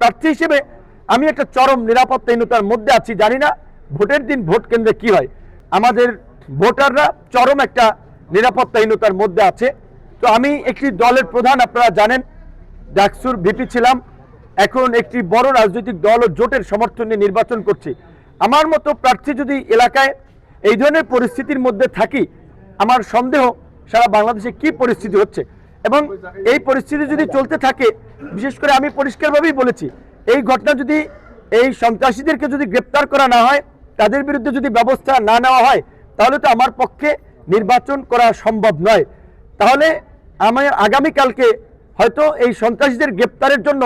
প্রার্থী হিসেবে আমি একটা চরম নিরাপত্তাহীনতার মধ্যে আছি। জানি না ভোটের দিন ভোট কেন্দ্রে কি হয়। আমাদের ভোটাররা চরম একটা নিরাপত্তাহীনতার মধ্যে আছে। তো আমি একটি দলের প্রধান, আপনারা জানেন ডাকসুর ভিপি ছিলাম, এখন একটি বড় রাজনৈতিক দল ও জোটের সমর্থন নিয়ে নির্বাচন করছি। আমার মতো প্রার্থী যদি এলাকায় এই ধরনের পরিস্থিতির মধ্যে থাকি, আমার সন্দেহ সারা বাংলাদেশে কি পরিস্থিতি হচ্ছে। এবং এই পরিস্থিতি যদি চলতে থাকে, বিশেষ করে আমি পরিষ্কারভাবেই বলেছি, এই ঘটনা যদি এই সন্ত্রাসীদেরকে যদি গ্রেপ্তার করা না হয়, তাদের বিরুদ্ধে যদি ব্যবস্থা না নেওয়া হয়, তাহলে তো আমার পক্ষে নির্বাচন করা সম্ভব নয়। তাহলে আমার আগামীকালকে হয়তো এই সন্ত্রাসীদের গ্রেপ্তারের জন্য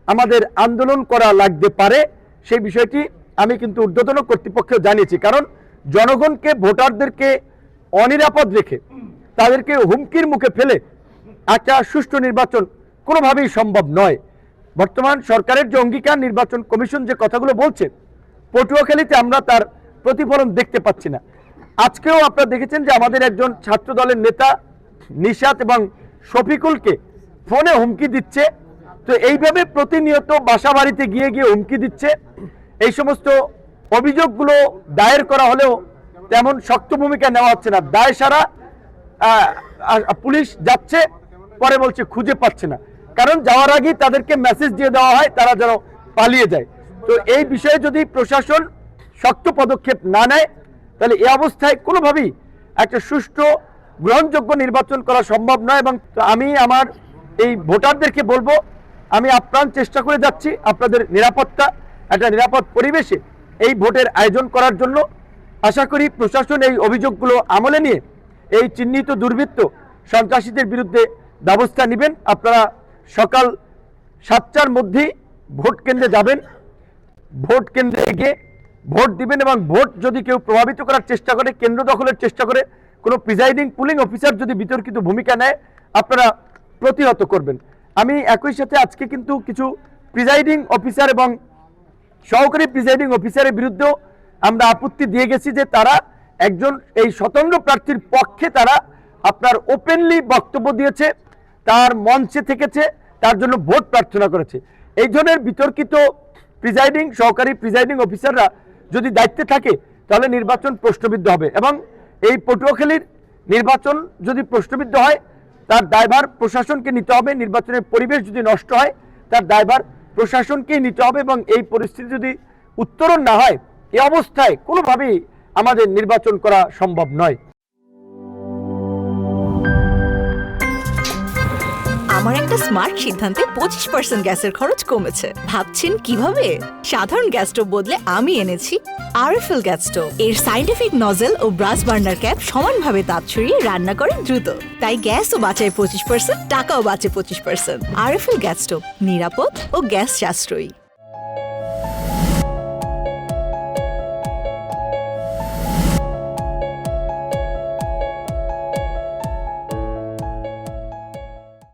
আমাদের আন্দোলন করা লাগতে পারে। সেই বিষয়টি আমি কিন্তু ঊর্ধ্বতন কর্তৃপক্ষকে জানিয়েছি। কারণ জনগণকে, ভোটারদেরকে অনিরাপদ রেখে, তাদেরকে হুমকির মুখে ফেলে একটা সুষ্ঠু নির্বাচন কোনোভাবেই সম্ভব নয়। বর্তমান সরকারের যে অঙ্গীকার, নির্বাচন কমিশন যে কথাগুলো বলছে, পটুয়াখালীতে আমরা তার প্রতিফলন দেখতে পাচ্ছি না। আজকেও আপনারা দেখেছেন যে আমাদের একজন ছাত্র দলের নেতা নিশাত এবং শফিকুলকে ফোনে হুমকি দিচ্ছে। তো এইভাবে প্রতিনিয়ত বাসা বাড়িতে গিয়ে গিয়ে হুমকি দিচ্ছে। এই সমস্ত অভিযোগগুলো দায়ের করা হলেও তেমন শক্ত ভূমিকা নেওয়া হচ্ছে না। দায় সারা পুলিশ যাচ্ছে, পরে বলছে খুঁজে পাচ্ছে না। কারণ যাওয়ার আগেই তাদেরকে মেসেজ দিয়ে দেওয়া হয় তারা যেন পালিয়ে যায়। তো এই বিষয়ে যদি প্রশাসন শক্ত পদক্ষেপ না নেয়, তাহলে এই অবস্থায় কোনোভাবেই একটা সুষ্ঠু গ্রহণযোগ্য নির্বাচন করা সম্ভব নয়। এবং আমি আমার এই ভোটারদেরকে বলবো, আমি আপ্রাণ চেষ্টা করে যাচ্ছি আপনাদের নিরাপত্তা, একটা নিরাপদ পরিবেশে এই ভোটের আয়োজন করার জন্য। আশা করি প্রশাসন এই অভিযোগগুলো আমলে নিয়ে এই চিহ্নিত দুর্বৃত্ত সন্ত্রাসীদের বিরুদ্ধে ব্যবস্থা নেবেন। আপনারা সকাল 7টার মধ্যেই ভোট কেন্দ্রে যাবেন, ভোট কেন্দ্রে গিয়ে ভোট দিবেন। এবং ভোট যদি কেউ প্রভাবিত করার চেষ্টা করে, কেন্দ্র দখলের চেষ্টা করে, কোনো প্রিজাইডিং পুলিং অফিসার যদি বিতর্কিত ভূমিকা নেয়, আপনারা প্রতিহত করবেন। আমি একই সাথে আজকে কিন্তু কিছু প্রিজাইডিং অফিসার এবং সহকারী প্রিজাইডিং অফিসারের বিরুদ্ধেও আমরা আপত্তি দিয়ে গেছি যে তারা একজন এই স্বতন্ত্র প্রার্থীর পক্ষে তারা আপনার ওপেনলি বক্তব্য দিয়েছে, তার মঞ্চে থেকেছে, তার জন্য ভোট প্রার্থনা করেছে। এই ধরনের বিতর্কিত প্রিজাইডিং, সহকারী প্রিজাইডিং অফিসাররা যদি দায়িত্বে থাকে, তাহলে নির্বাচন প্রশ্নবিদ্ধ হবে। এবং এই পটুয়াখালীর নির্বাচন যদি প্রশ্নবিদ্ধ হয়, তার দায়ভার প্রশাসনকে নিতে হবে। নির্বাচনের পরিবেশ যদি নষ্ট হয়, তার দায়ভার প্রশাসনকেই নিতে হবে। এবং এই পরিস্থিতি যদি উত্তরণ না হয়, এই অবস্থায় কোনোভাবেই আমাদের নির্বাচন করা সম্ভব নয়। আমার একটা স্মার্ট সিদ্ধান্তে 25% গ্যাসের খরচ কমেছে। ভাবছেন কিভাবে? সাধারণ গ্যাস স্টোভ বদলে আমি এনেছি আরএফএল গ্যাস স্টোভ। এর সাইন্টিফিক নজল ও ব্রাস বার্নার ক্যাপ সমানভাবে তাপ ছড়িয়ে রান্না করে দ্রুত। তাই গ্যাসও বাঁচায় 25%, টাকাও বাঁচে 25%। আরএফএল গ্যাস স্টোভ, নিরাপদ ও গ্যাস সাশ্রয়ী।